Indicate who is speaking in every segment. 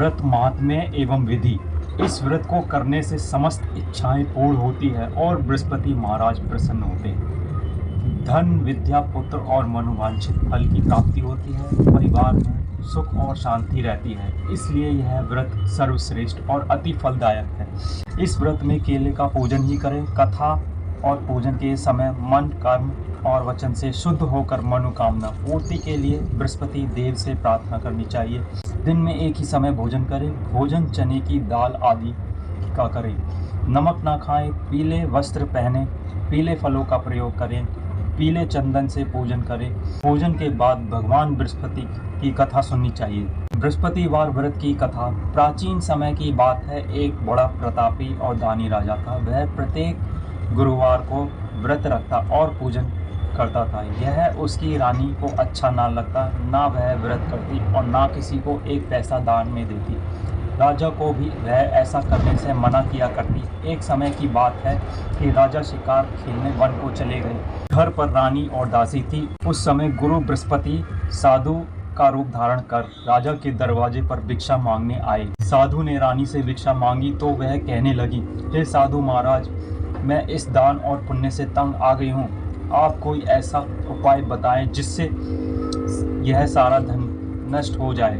Speaker 1: व्रत महात्म्य एवं विधि। इस व्रत को करने से समस्त इच्छाएं पूर्ण होती है और बृहस्पति महाराज प्रसन्न होते हैं। धन, विद्या, पुत्र और मनोवांछित फल की प्राप्ति होती है। परिवार में सुख और शांति रहती है। इसलिए यह व्रत सर्वश्रेष्ठ और अति फलदायक है। इस व्रत में केले का पूजन ही करें। कथा और पूजन के समय मन, कर्म और वचन से शुद्ध होकर मनोकामना पूर्ति के लिए बृहस्पति देव से प्रार्थना करनी चाहिए। दिन में एक ही समय भोजन करें। भोजन चने की दाल आदि का करें। नमक ना खाएं। पीले वस्त्र पहने। पीले फलों का प्रयोग करें। पीले चंदन से पूजन करें। भोजन के बाद भगवान बृहस्पति की कथा सुननी चाहिए। बृहस्पतिवार व्रत की कथा प्राचीन समय की बात है। एक बड़ा प्रतापी और दानी राजा था। वह प्रत्येक गुरुवार को व्रत रखता और पूजन करता था। यह उसकी रानी को अच्छा ना लगता। ना वह व्रत करती और ना किसी को एक पैसा दान में देती। राजा को भी वह ऐसा करने से मना किया करती। एक समय की बात है कि राजा शिकार खेलने वन को चले गए। घर पर रानी और दासी थी। उस समय गुरु बृहस्पति साधु का रूप धारण कर राजा के दरवाजे पर भिक्षा मांगने आए। साधु ने रानी से भिक्षा मांगी तो वह कहने लगी, हे साधु महाराज, मैं इस दान और पुण्य से तंग आ गई हूँ। आप कोई ऐसा उपाय बताएं जिससे यह सारा धन नष्ट हो जाए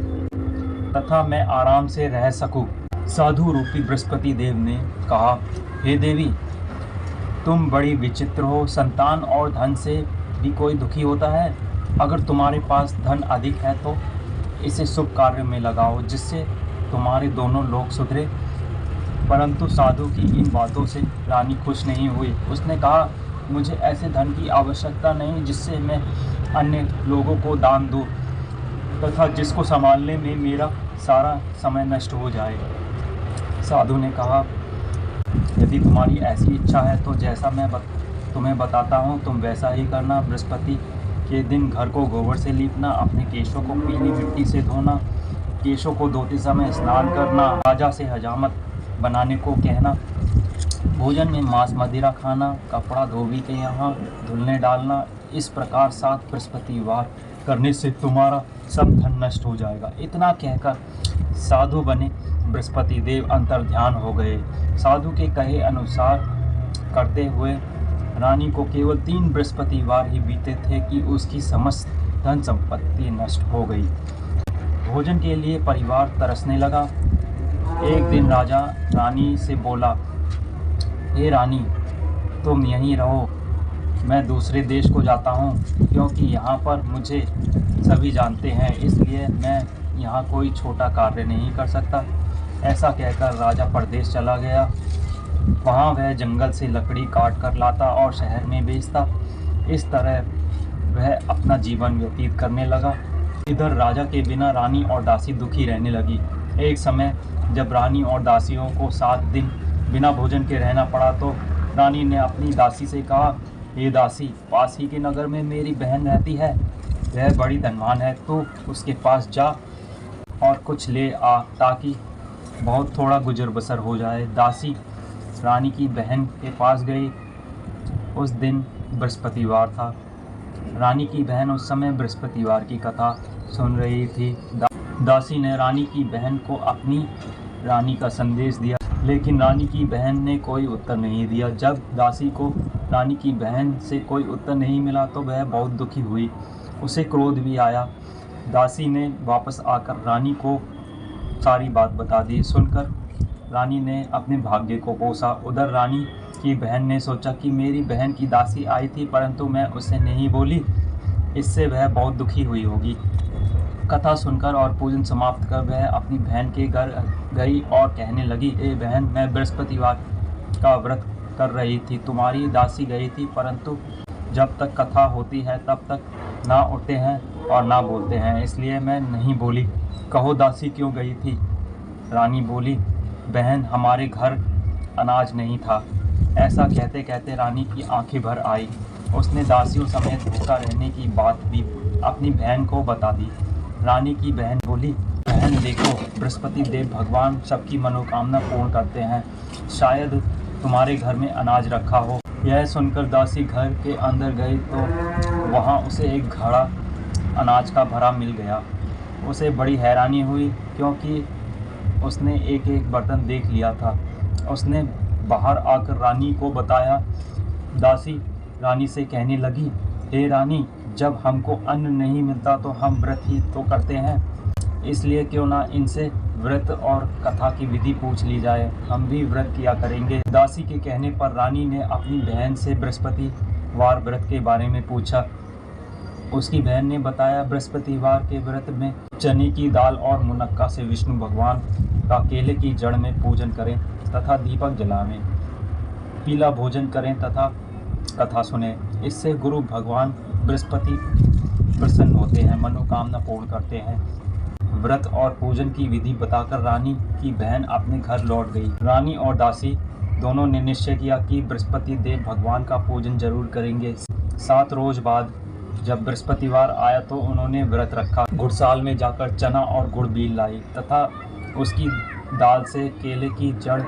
Speaker 1: तथा मैं आराम से रह सकूं। साधु रूपी बृहस्पति देव ने कहा, हे देवी, तुम बड़ी विचित्र हो। संतान और धन से भी कोई दुखी होता है। अगर तुम्हारे पास धन अधिक है तो इसे शुभ कार्य में लगाओ जिससे तुम्हारे दोनों लोग सुधरे। परंतु साधु की इन बातों से रानी खुश नहीं हुई। उसने कहा, मुझे ऐसे धन की आवश्यकता नहीं जिससे मैं अन्य लोगों को दान दूं तथा जिसको संभालने में मेरा सारा समय नष्ट हो जाए। साधु ने कहा, यदि तुम्हारी ऐसी इच्छा है तो जैसा मैं तुम्हें बताता हूँ तुम वैसा ही करना। बृहस्पति के दिन घर को गोबर से लीपना, अपने केशों को पीली मिट्टी से धोना, केशों को धोते समय स्नान करना, राजा से हजामत बनाने को कहना, भोजन में मांस मदिरा खाना, कपड़ा धोबी के यहाँ धुलने डालना। इस प्रकार 7 बृहस्पतिवार करने से तुम्हारा सब धन नष्ट हो जाएगा। इतना कहकर साधु बने बृहस्पति देव अंतर ध्यान हो गए। साधु के कहे अनुसार करते हुए रानी को केवल 3 बृहस्पतिवार ही बीते थे कि उसकी समस्त धन संपत्ति नष्ट हो गई। भोजन के लिए परिवार तरसने लगा। एक दिन राजा रानी से बोला, हे रानी, तुम यहीं रहो, मैं दूसरे देश को जाता हूँ क्योंकि यहाँ पर मुझे सभी जानते हैं, इसलिए मैं यहाँ कोई छोटा कार्य नहीं कर सकता। ऐसा कहकर राजा परदेश चला गया। वहाँ वह जंगल से लकड़ी काट कर लाता और शहर में बेचता। इस तरह वह अपना जीवन व्यतीत करने लगा। इधर राजा के बिना रानी और दासी दुखी रहने लगी। एक समय जब रानी और दासियों को 7 दिन बिना भोजन के रहना पड़ा तो रानी ने अपनी दासी से कहा, ये दासी, पास ही के नगर में मेरी बहन रहती है, वह बड़ी धनवान है, तो उसके पास जा और कुछ ले आ ताकि बहुत थोड़ा गुजर बसर हो जाए। दासी रानी की बहन के पास गई। उस दिन बृहस्पतिवार था। रानी की बहन उस समय बृहस्पतिवार की कथा सुन रही थी। दासी ने रानी की बहन को अपनी रानी का संदेश दिया, लेकिन रानी की बहन ने कोई उत्तर नहीं दिया। जब दासी को रानी की बहन से कोई उत्तर नहीं मिला तो वह बहुत दुखी हुई। उसे क्रोध भी आया। दासी ने वापस आकर रानी को सारी बात बता दी। सुनकर रानी ने अपने भाग्य को कोसा। उधर रानी की बहन ने सोचा कि मेरी बहन की दासी आई थी परंतु मैं उससे नहीं बोली, इससे वह बहुत दुखी हुई होगी। कथा सुनकर और पूजन समाप्त कर वह अपनी बहन के घर गई और कहने लगी, ए बहन, मैं बृहस्पतिवार का व्रत कर रही थी, तुम्हारी दासी गई थी, परंतु जब तक कथा होती है तब तक ना उठते हैं और ना बोलते हैं, इसलिए मैं नहीं बोली। कहो दासी क्यों गई थी? रानी बोली, बहन, हमारे घर अनाज नहीं था। ऐसा कहते कहते रानी की आंखें भर आई। उसने दासियों समेत भूखा रहने की बात भी अपनी बहन को बता दी। रानी की बहन बोली, बहन देखो, बृहस्पति देव भगवान सबकी मनोकामना पूर्ण करते हैं, शायद तुम्हारे घर में अनाज रखा हो। यह सुनकर दासी घर के अंदर गई तो वहाँ उसे एक घड़ा अनाज का भरा मिल गया। उसे बड़ी हैरानी हुई क्योंकि उसने एक एक बर्तन देख लिया था। उसने बाहर आकर रानी को बताया। दासी रानी से कहने लगी, हे रानी, जब हमको अन्न नहीं मिलता तो हम व्रत ही तो करते हैं, इसलिए क्यों ना इनसे व्रत और कथा की विधि पूछ ली जाए, हम भी व्रत किया करेंगे। दासी के कहने पर रानी ने अपनी बहन से बृहस्पतिवार व्रत के बारे में पूछा। उसकी बहन ने बताया, बृहस्पतिवार के व्रत में चने की दाल और मुनक्का से विष्णु भगवान का केले की जड़ में पूजन करें तथा दीपक जलावें, पीला भोजन करें तथा कथा सुने। इससे गुरु भगवान बृहस्पति प्रसन्न होते हैं, मनोकामना पूर्ण करते हैं। व्रत और पूजन की विधि बताकर रानी की बहन अपने घर लौट गई। रानी और दासी दोनों ने निश्चय किया कि बृहस्पति देव भगवान का पूजन जरूर करेंगे। 7 रोज बाद जब बृहस्पतिवार आया तो उन्होंने व्रत रखा। गुड़साल में जाकर चना और गुड़ बीज लाई तथा उसकी दाल से केले की जड़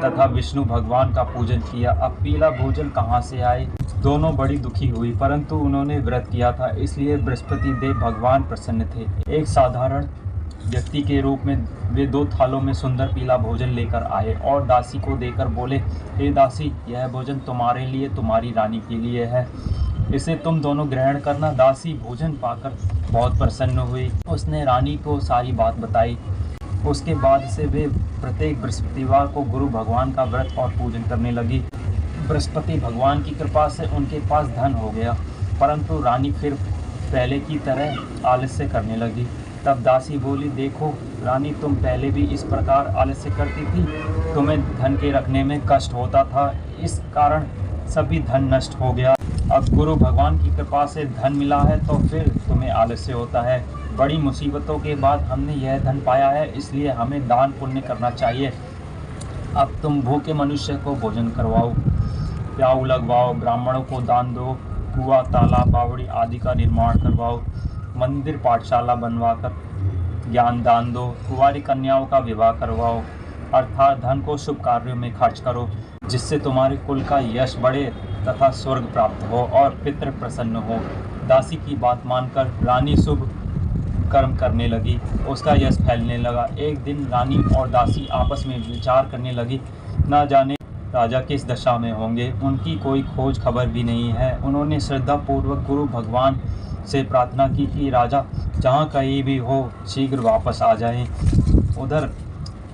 Speaker 1: तथा विष्णु भगवान का पूजन किया। अब पीला भोजन कहाँ से आए? दोनों बड़ी दुखी हुई, परंतु उन्होंने व्रत किया था, इसलिए बृहस्पति देव भगवान प्रसन्न थे। एक साधारण व्यक्ति के रूप में वे 2 थालों में सुंदर पीला भोजन लेकर आए और दासी को देकर बोले, हे दासी, यह भोजन तुम्हारे लिए, तुम्हारी रानी के लिए है, इसे तुम दोनों ग्रहण करना। दासी भोजन पाकर बहुत प्रसन्न हुई। उसने रानी को सारी बात बताई। उसके बाद से वे प्रत्येक बृहस्पतिवार को गुरु भगवान का व्रत और पूजन करने लगी। बृहस्पति भगवान की कृपा से उनके पास धन हो गया, परंतु रानी फिर पहले की तरह आलस्य करने लगी। तब दासी बोली, देखो रानी, तुम पहले भी इस प्रकार आलस्य करती थी, तुम्हें धन के रखने में कष्ट होता था, इस कारण सभी धन नष्ट हो गया। अब गुरु भगवान की कृपा से धन मिला है तो फिर तुम्हें आलस्य होता है। बड़ी मुसीबतों के बाद हमने यह धन पाया है, इसलिए हमें दान पुण्य करना चाहिए। अब तुम भूखे मनुष्य को भोजन करवाओ, प्याऊ लगवाओ, ब्राह्मणों को दान दो, कुआं, तालाब, बावड़ी आदि का निर्माण करवाओ, मंदिर पाठशाला बनवाकर ज्ञान दान दो, कुंवारी कन्याओं का विवाह करवाओ, अर्थात धन को शुभ कार्यों में खर्च करो, जिससे तुम्हारे कुल का यश बढ़े तथा स्वर्ग प्राप्त हो और पितृ प्रसन्न हो। दासी की बात मानकर रानी शुभ कर्म करने लगी, उसका यश फैलने लगा। एक दिन रानी और दासी आपस में विचार करने लगी, न जाने राजा किस दशा में होंगे, उनकी कोई खोज खबर भी नहीं है। उन्होंने श्रद्धापूर्वक गुरु भगवान से प्रार्थना की कि राजा जहाँ कहीं भी हो शीघ्र वापस आ जाएं। उधर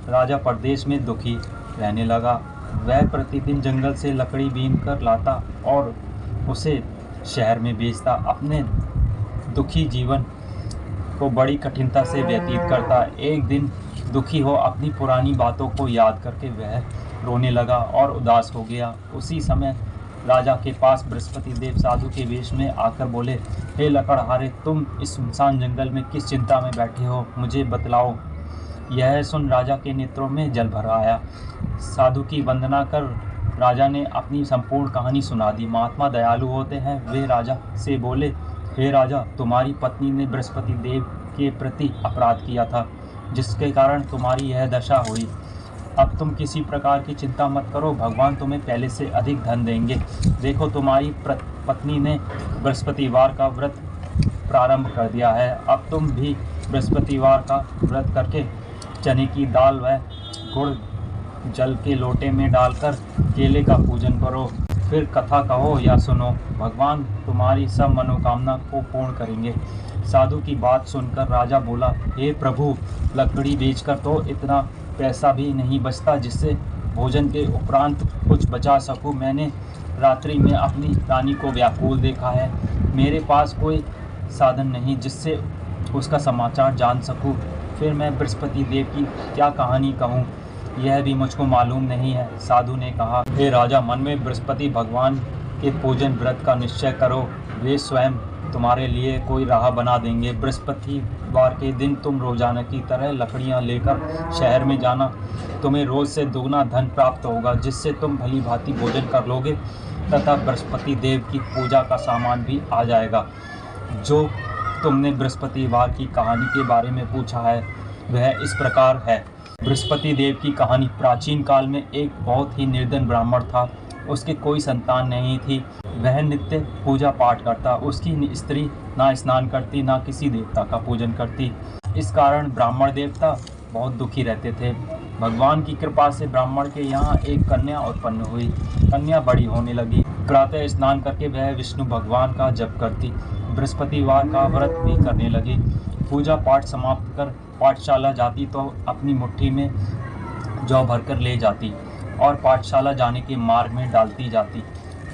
Speaker 1: राजा परदेश में दुखी रहने लगा। वह प्रतिदिन जंगल से लकड़ी बीन कर लाता और उसे शहर में बेचता। अपने दुखी जीवन को बड़ी कठिनता से व्यतीत करता। एक दिन दुखी हो अपनी पुरानी बातों को याद करके वह रोने लगा और उदास हो गया। उसी समय राजा के पास बृहस्पति देव साधु के वेश में आकर बोले, हे लकड़हारे, तुम इस सुनसान जंगल में किस चिंता में बैठे हो, मुझे बतलाओ। यह सुन राजा के नेत्रों में जल भर आया। साधु की वंदना कर राजा ने अपनी संपूर्ण कहानी सुना दी। महात्मा दयालु होते हैं। वे राजा से बोले, हे राजा, तुम्हारी पत्नी ने बृहस्पति देव के प्रति अपराध किया था, जिसके कारण तुम्हारी यह दशा हुई। अब तुम किसी प्रकार की चिंता मत करो, भगवान तुम्हें पहले से अधिक धन देंगे। देखो, तुम्हारी पत्नी ने बृहस्पतिवार का व्रत प्रारंभ कर दिया है। अब तुम भी बृहस्पतिवार का व्रत करके चने की दाल व गुड़ जल के लोटे में डालकर केले का पूजन करो, फिर कथा कहो या सुनो, भगवान तुम्हारी सब मनोकामना को पूर्ण करेंगे। साधु की बात सुनकर राजा बोला, हे प्रभु, लकड़ी बेचकर तो इतना पैसा भी नहीं बचता जिससे भोजन के उपरांत कुछ बचा सकूं। मैंने रात्रि में अपनी रानी को व्याकुल देखा है। मेरे पास कोई साधन नहीं जिससे उसका समाचार जान सकूं। फिर मैं बृहस्पति देव की क्या कहानी कहूँ, यह भी मुझको मालूम नहीं है। साधु ने कहा, हे राजा, मन में बृहस्पति भगवान के पूजन व्रत का निश्चय करो, वे स्वयं तुम्हारे लिए कोई राह बना देंगे। बृहस्पतिवार के दिन तुम रोजाना की तरह लकड़ियां लेकर शहर में जाना। तुम्हें रोज से दोगुना धन प्राप्त होगा, जिससे तुम भली भांति भोजन कर लोगे तथा बृहस्पति देव की पूजा का सामान भी आ जाएगा। जो तुमने बृहस्पतिवार की कहानी के बारे में पूछा है वह इस प्रकार है। बृहस्पति देव की कहानी। प्राचीन काल में एक बहुत ही निर्धन ब्राह्मण था। उसके कोई संतान नहीं थी। वह नित्य पूजा पाठ करता। उसकी स्त्री ना स्नान करती, ना किसी देवता का पूजन करती। इस कारण ब्राह्मण देवता बहुत दुखी रहते थे। भगवान की कृपा से ब्राह्मण के यहाँ एक कन्या उत्पन्न हुई। कन्या बड़ी होने लगी। प्रातः स्नान करके वह विष्णु भगवान का जप करती, बृहस्पतिवार का व्रत भी करने लगी। पूजा पाठ समाप्त कर पाठशाला जाती तो अपनी मुट्ठी में जौ भरकर ले जाती और पाठशाला जाने के मार्ग में डालती जाती।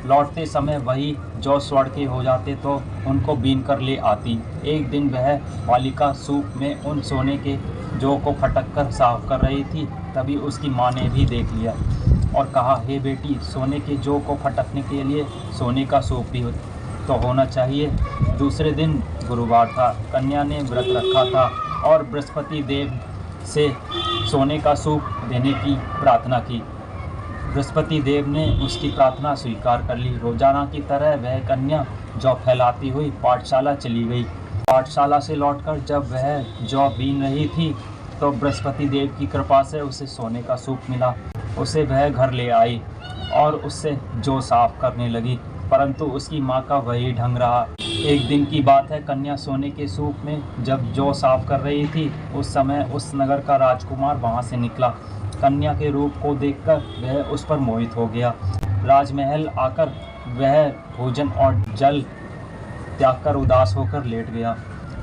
Speaker 1: लौटते समय वही जौ स्वर्ण के हो जाते तो उनको बीन कर ले आती। एक दिन वह बालिका सूप में उन सोने के जौ को फटक कर साफ कर रही थी, तभी उसकी माँ ने भी देख लिया और कहा, हे बेटी, सोने के जौ को फटकने के लिए सोने का सूप भी तो होना चाहिए। दूसरे दिन गुरुवार था। कन्या ने व्रत रखा था और बृहस्पति देव से सोने का सूप देने की प्रार्थना की। बृहस्पति देव ने उसकी प्रार्थना स्वीकार कर ली। रोजाना की तरह वह कन्या जौ फैलाती हुई पाठशाला चली गई। पाठशाला से लौटकर जब वह जौ बीन रही थी तो बृहस्पति देव की कृपा से उसे सोने का सूप मिला। उसे वह घर ले आई और उससे जौ साफ करने लगी, परंतु उसकी माँ का वही ढंग रहा। एक दिन की बात है, कन्या सोने के सूप में जब जौ साफ कर रही थी, उस समय उस नगर का राजकुमार वहाँ से निकला। कन्या के रूप को देखकर वह उस पर मोहित हो गया। राजमहल आकर वह भोजन और जल त्याग कर उदास होकर लेट गया।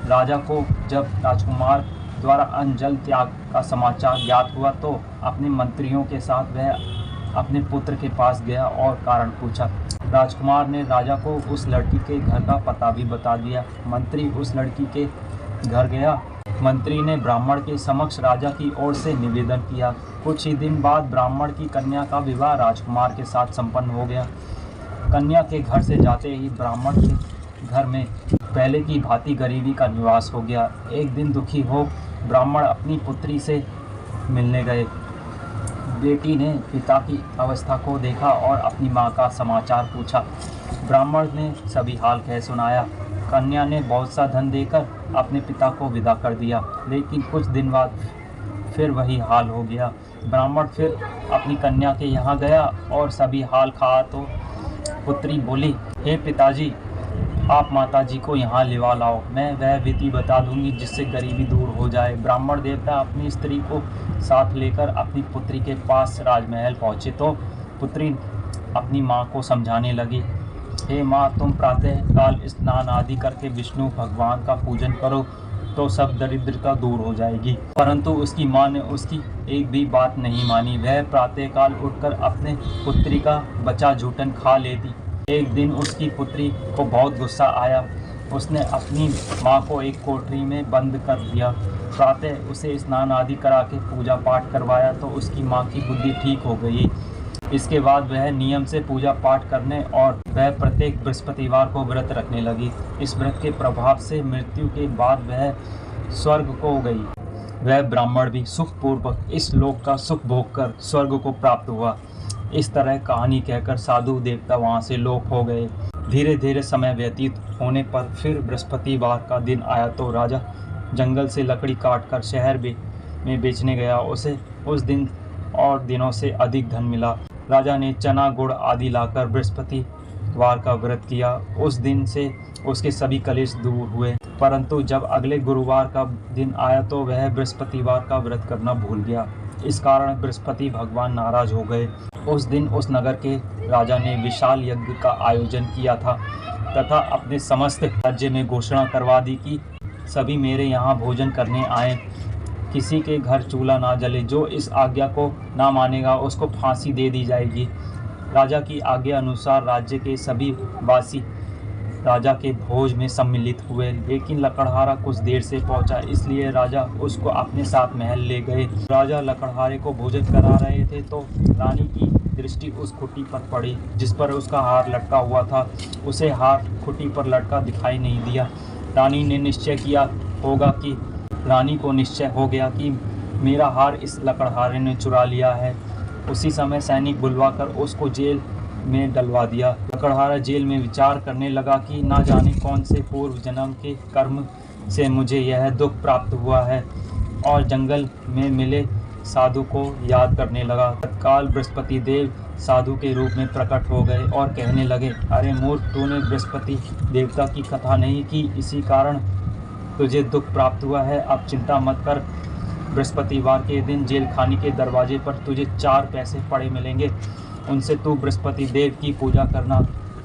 Speaker 1: राजा को जब राजकुमार द्वारा अन्न जल त्याग का समाचार ज्ञात हुआ तो अपने मंत्रियों के साथ वह अपने पुत्र के पास गया और कारण पूछा। राजकुमार ने राजा को उस लड़की के घर का पता भी बता दिया। मंत्री उस लड़की के घर गया। मंत्री ने ब्राह्मण के समक्ष राजा की ओर से निवेदन किया। कुछ ही दिन बाद ब्राह्मण की कन्या का विवाह राजकुमार के साथ संपन्न हो गया। कन्या के घर से जाते ही ब्राह्मण के घर में पहले की भांति गरीबी का निवास हो गया। एक दिन दुखी हो ब्राह्मण अपनी पुत्री से मिलने गए। बेटी ने पिता की अवस्था को देखा और अपनी माँ का समाचार पूछा। ब्राह्मण ने सभी हाल कह सुनाया। कन्या ने बहुत सा धन देकर अपने पिता को विदा कर दिया, लेकिन कुछ दिन बाद फिर वही हाल हो गया। ब्राह्मण फिर अपनी कन्या के यहाँ गया और सभी हाल कहा तो पुत्री बोली, हे पिताजी, आप माताजी को यहाँ लिवा लाओ, मैं वह विधि बता दूंगी जिससे गरीबी दूर हो जाए। ब्राह्मण देवता अपनी स्त्री को साथ लेकर अपनी पुत्री के पास राजमहल पहुँचे तो पुत्री अपनी माँ को समझाने लगी, हे माँ, तुम प्रातः काल स्नान आदि करके विष्णु भगवान का पूजन करो तो सब दरिद्रता दूर हो जाएगी। परंतु उसकी माँ ने उसकी एक भी बात नहीं मानी। वह प्रातः काल उठकर अपने पुत्री का बचा झूठन खा लेती। एक दिन उसकी पुत्री को बहुत गुस्सा आया। उसने अपनी माँ को एक कोठरी में बंद कर दिया। प्रातः उसे स्नान आदि करा के पूजा पाठ करवाया तो उसकी माँ की बुद्धि ठीक हो गई। इसके बाद वह नियम से पूजा पाठ करने और वह प्रत्येक बृहस्पतिवार को व्रत रखने लगी। इस व्रत के प्रभाव से मृत्यु के बाद वह स्वर्ग को गई। वह ब्राह्मण भी सुखपूर्वक इस लोक का सुख भोग कर स्वर्ग को प्राप्त हुआ। इस तरह कहानी कहकर साधु देवता वहाँ से लोप हो गए। धीरे धीरे समय व्यतीत होने पर फिर बृहस्पतिवार का दिन आया तो राजा जंगल से लकड़ी काटकर शहर में बेचने गया। उसे उस दिन और दिनों से अधिक धन मिला। राजा ने चना गुड़ आदि लाकर बृहस्पतिवार का व्रत किया। उस दिन से उसके सभी कलेश दूर हुए। परंतु जब अगले गुरुवार का दिन आया तो वह बृहस्पतिवार का व्रत करना भूल गया। इस कारण बृहस्पति भगवान नाराज हो गए। उस दिन उस नगर के राजा ने विशाल यज्ञ का आयोजन किया था तथा अपने समस्त राज्य में घोषणा करवा दी कि सभी मेरे यहाँ भोजन करने आए। किसी के घर चूल्हा ना जले। जो इस आज्ञा को ना मानेगा उसको फांसी दे दी जाएगी। राजा की आज्ञा अनुसार राज्य के सभी वासी राजा के भोज में सम्मिलित हुए, लेकिन लकड़हारा कुछ देर से पहुंचा, इसलिए राजा उसको अपने साथ महल ले गए। राजा लकड़हारे को भोजन करा रहे थे तो रानी की दृष्टि उस खुटी पर पड़ी जिस पर उसका हार लटका हुआ था। उसे हार खुटी पर लटका दिखाई नहीं दिया। रानी को निश्चय हो गया कि मेरा हार इस लकड़हारे ने चुरा लिया है। उसी समय सैनिक बुलवाकर उसको जेल में डलवा दिया। लकड़हारा जेल में विचार करने लगा कि ना जाने कौन से पूर्व जन्म के कर्म से मुझे यह दुख प्राप्त हुआ है, और जंगल में मिले साधु को याद करने लगा। तत्काल बृहस्पति देव साधु के रूप में प्रकट हो गए और कहने लगे, अरे मूर्ख, तूने बृहस्पति देवता की कथा नहीं की, इसी कारण तुझे दुख प्राप्त हुआ है। अब चिंता मत कर, बृहस्पतिवार के दिन जेल खाने के दरवाजे पर तुझे 4 पैसे पड़े मिलेंगे। उनसे तू बृहस्पति देव की पूजा करना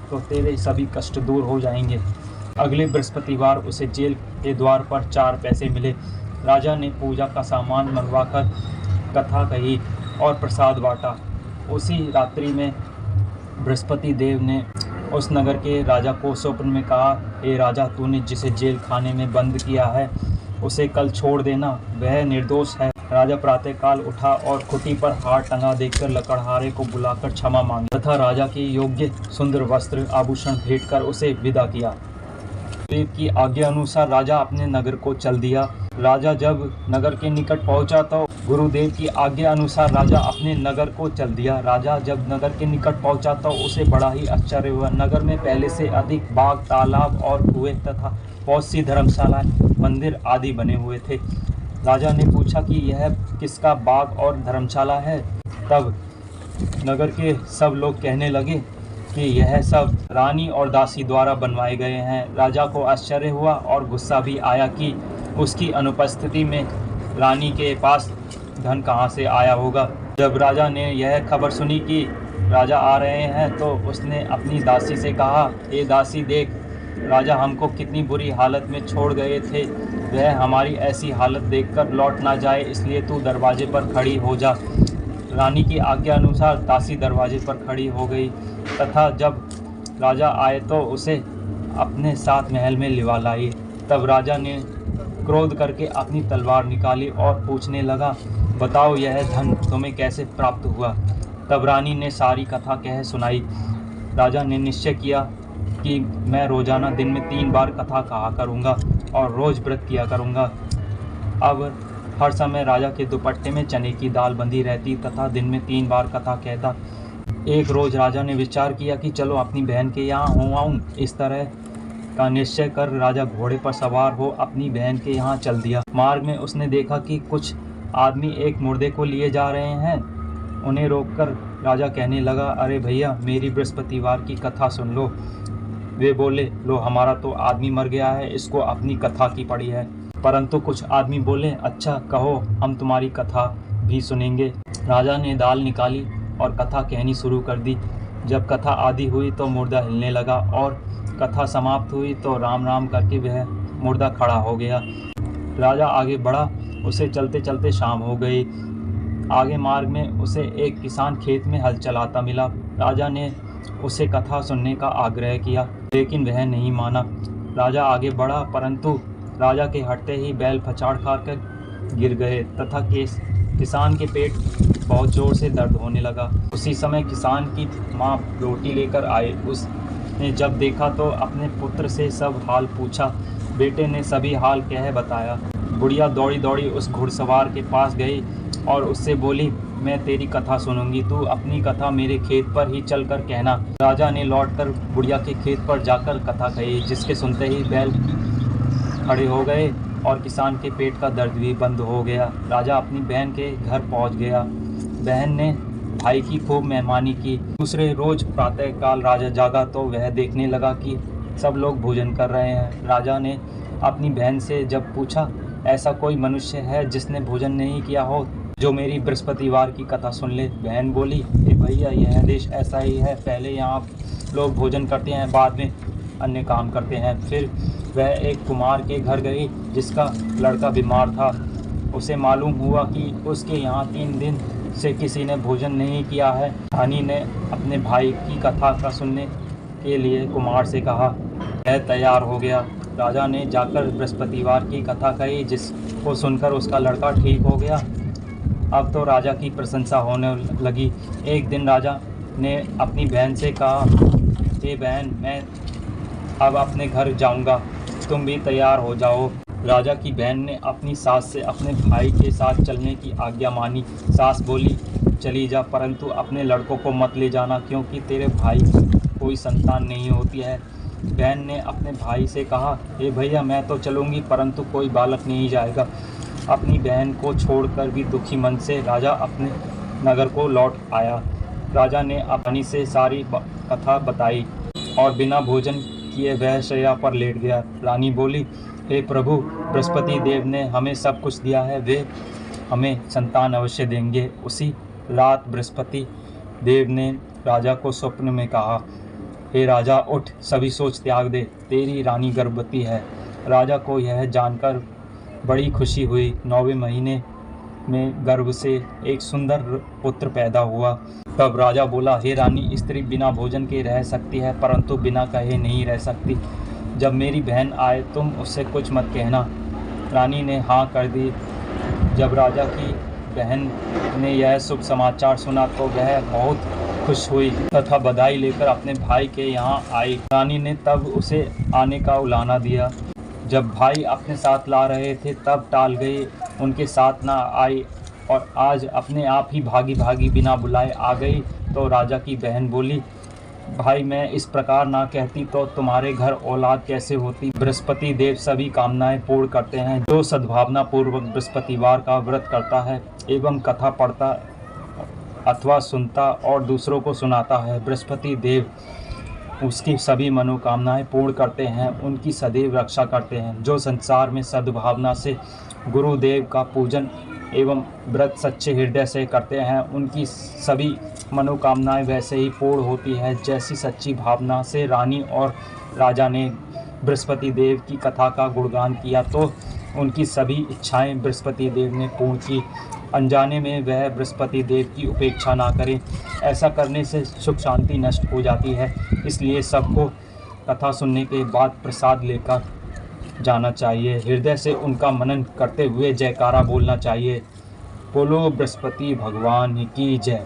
Speaker 1: तो तेरे सभी कष्ट दूर हो जाएंगे। अगले बृहस्पतिवार उसे जेल के द्वार पर 4 पैसे मिले। राजा ने पूजा का सामान मंगवाकर कथा कही और प्रसाद बांटा। उसी रात्रि में बृहस्पति देव ने उस नगर के राजा को स्वप्न में कहा, हे राजा, तूने जिसे जेल खाने में बंद किया है उसे कल छोड़ देना, वह निर्दोष है। राजा प्रातःकाल उठा और खुटी पर हार टंगा देखकर लकड़हारे को बुलाकर क्षमा मांगी तथा राजा के योग्य सुंदर वस्त्र आभूषण भेंट कर उसे विदा किया। देव की आज्ञा अनुसार राजा अपने नगर को चल दिया। राजा जब नगर के निकट पहुंचा तो गुरुदेव की आज्ञा अनुसार राजा अपने नगर को चल दिया। राजा जब नगर के निकट पहुंचा तो उसे बड़ा ही आश्चर्य हुआ। नगर में पहले से अधिक बाग, तालाब और कुएं तथा बहुत सी धर्मशालाएं, मंदिर आदि बने हुए थे। राजा ने पूछा कि यह किसका बाग और धर्मशाला है। तब नगर के सब लोग कहने लगे कि यह सब रानी और दासी द्वारा बनवाए गए हैं। राजा को आश्चर्य हुआ और गुस्सा भी आया कि उसकी अनुपस्थिति में रानी के पास धन कहाँ से आया होगा। जब राजा ने यह खबर सुनी कि राजा आ रहे हैं तो उसने अपनी दासी से कहा, ये दासी देख, राजा हमको कितनी बुरी हालत में छोड़ गए थे, वह हमारी ऐसी हालत देखकर लौट ना जाए, इसलिए तू दरवाजे पर खड़ी हो जा। रानी की आज्ञा अनुसार दासी दरवाजे पर खड़ी हो गई तथा जब राजा आए तो उसे अपने साथ महल में लिवा लाई। तब राजा ने क्रोध करके अपनी तलवार निकाली और पूछने लगा, बताओ यह धन तुम्हें कैसे प्राप्त हुआ। तब रानी ने सारी कथा कह सुनाई। राजा ने निश्चय किया कि मैं रोजाना दिन में 3 बार कथा कहा करूँगा और रोज व्रत किया करूँगा। अब हर समय राजा के दुपट्टे में चने की दाल बंधी रहती तथा दिन में 3 बार कथा कहता। एक रोज राजा ने विचार किया कि चलो अपनी बहन के यहाँ हो आऊँ। इस तरह का निश्चय कर राजा घोड़े पर सवार हो अपनी बहन के यहाँ चल दिया। मार्ग में उसने देखा कि कुछ आदमी एक मुर्दे को लिए जा रहे हैं। उन्हें रोककर राजा कहने लगा, अरे भैया, मेरी बृहस्पतिवार की कथा सुन लो। वे बोले, लो, हमारा तो आदमी मर गया है, इसको अपनी कथा की पड़ी है। परंतु कुछ आदमी बोले, अच्छा कहो, हम तुम्हारी कथा भी सुनेंगे। राजा ने दाल निकाली और कथा कहनी शुरू कर दी। जब कथा आदि हुई तो मुर्दा हिलने लगा और कथा समाप्त हुई तो राम राम करके वह मुर्दा खड़ा हो गया। राजा आगे बढ़ा, उसे चलते चलते शाम हो गई। आगे मार्ग में उसे एक किसान खेत में हल चलाता मिला। राजा ने उसे कथा सुनने का आग्रह किया, लेकिन वह नहीं माना। राजा आगे बढ़ा, परंतु राजा के हटते ही बैल फचाड़ खाकर गिर गए तथा किसान के पेट बहुत जोर से दर्द होने लगा। उसी समय किसान की माँ रोटी लेकर आए। उसने जब देखा तो अपने पुत्र से सब हाल पूछा। बेटे ने सभी हाल कह बताया। बुढ़िया दौड़ी दौड़ी उस घुड़सवार के पास गई और उससे बोली, मैं तेरी कथा सुनूंगी, तू अपनी कथा मेरे खेत पर ही चल कर कहना। राजा ने लौटकर बुढ़िया के खेत पर जाकर कथा कही, जिसके सुनते ही बैल खड़े हो गए और किसान के पेट का दर्द भी बंद हो गया। राजा अपनी बहन के घर पहुंच गया। बहन ने भाई की खूब मेहमानी की। दूसरे रोज प्रातःकाल राजा जागा तो वह देखने लगा कि सब लोग भोजन कर रहे हैं। राजा ने अपनी बहन से जब पूछा, ऐसा कोई मनुष्य है जिसने भोजन नहीं किया हो, जो मेरी बृहस्पतिवार की कथा सुन ले। बहन बोली, भैया, यह देश ऐसा ही है, पहले यहाँ लोग भोजन करते हैं, बाद में अन्य काम करते हैं। फिर वह एक कुमार के घर गई जिसका लड़का बीमार था। उसे मालूम हुआ कि उसके यहाँ 3 दिन से किसी ने भोजन नहीं किया है। रानी ने अपने भाई की कथा का सुनने के लिए कुमार से कहा। वह तैयार हो गया। राजा ने जाकर बृहस्पतिवार की कथा कही, जिसको सुनकर उसका लड़का ठीक हो गया। अब तो राजा की प्रशंसा होने लगी। एक दिन राजा ने अपनी बहन से कहा, हे बहन, मैं अब अपने घर जाऊंगा, तुम भी तैयार हो जाओ। राजा की बहन ने अपनी सास से अपने भाई के साथ चलने की आज्ञा मानी। सास बोली, चली जा, परंतु अपने लड़कों को मत ले जाना, क्योंकि तेरे भाई कोई संतान नहीं होती है। बहन ने अपने भाई से कहा, हे भैया, मैं तो चलूँगी, परंतु कोई बालक नहीं जाएगा। अपनी बहन को छोड़कर भी दुखी मन से राजा अपने नगर को लौट आया। राजा ने अपनी से सारी कथा बताई और बिना भोजन किए वह शैया पर लेट गया। रानी बोली, हे प्रभु, बृहस्पति देव ने हमें सब कुछ दिया है, वे हमें संतान अवश्य देंगे। उसी रात बृहस्पति देव ने राजा को स्वप्न में कहा, हे राजा उठ, सभी सोच त्याग दे, तेरी रानी गर्भवती है। राजा को यह जानकर बड़ी खुशी हुई। 9वें महीने में गर्भ से एक सुंदर पुत्र पैदा हुआ। तब राजा बोला, हे रानी, स्त्री बिना भोजन के रह सकती है परंतु बिना कहे नहीं रह सकती। जब मेरी बहन आए तुम उससे कुछ मत कहना। रानी ने हाँ कर दी। जब राजा की बहन ने यह शुभ समाचार सुना तो वह बहुत खुश हुई तथा बधाई लेकर अपने भाई के यहाँ आई। रानी ने तब उसे आने का उलाहना दिया। जब भाई अपने साथ ला रहे थे तब टाल गई, उनके साथ ना आई और आज अपने आप ही भागी भागी बिना बुलाए आ गई। तो राजा की बहन बोली, भाई मैं इस प्रकार ना कहती तो तुम्हारे घर औलाद कैसे होती। बृहस्पति देव सभी कामनाएं पूर्ण करते हैं। जो सद्भावना पूर्वक बृहस्पतिवार का व्रत करता है एवं कथा पढ़ता अथवा सुनता और दूसरों को सुनाता है, बृहस्पति देव उसकी सभी मनोकामनाएं पूर्ण करते हैं, उनकी सदैव रक्षा करते हैं। जो संसार में सद्भावना से गुरुदेव का पूजन एवं व्रत सच्चे हृदय से करते हैं, उनकी सभी मनोकामनाएं वैसे ही पूर्ण होती है जैसी सच्ची भावना से रानी और राजा ने बृहस्पति देव की कथा का गुणगान किया तो उनकी सभी इच्छाएं बृहस्पति देव ने पूर्ण की। अनजाने में वह बृहस्पति देव की उपेक्षा ना करें, ऐसा करने से सुख शांति नष्ट हो जाती है। इसलिए सबको कथा सुनने के बाद प्रसाद लेकर जाना चाहिए। हृदय से उनका मनन करते हुए जयकारा बोलना चाहिए। बोलो बृहस्पति भगवान की जय।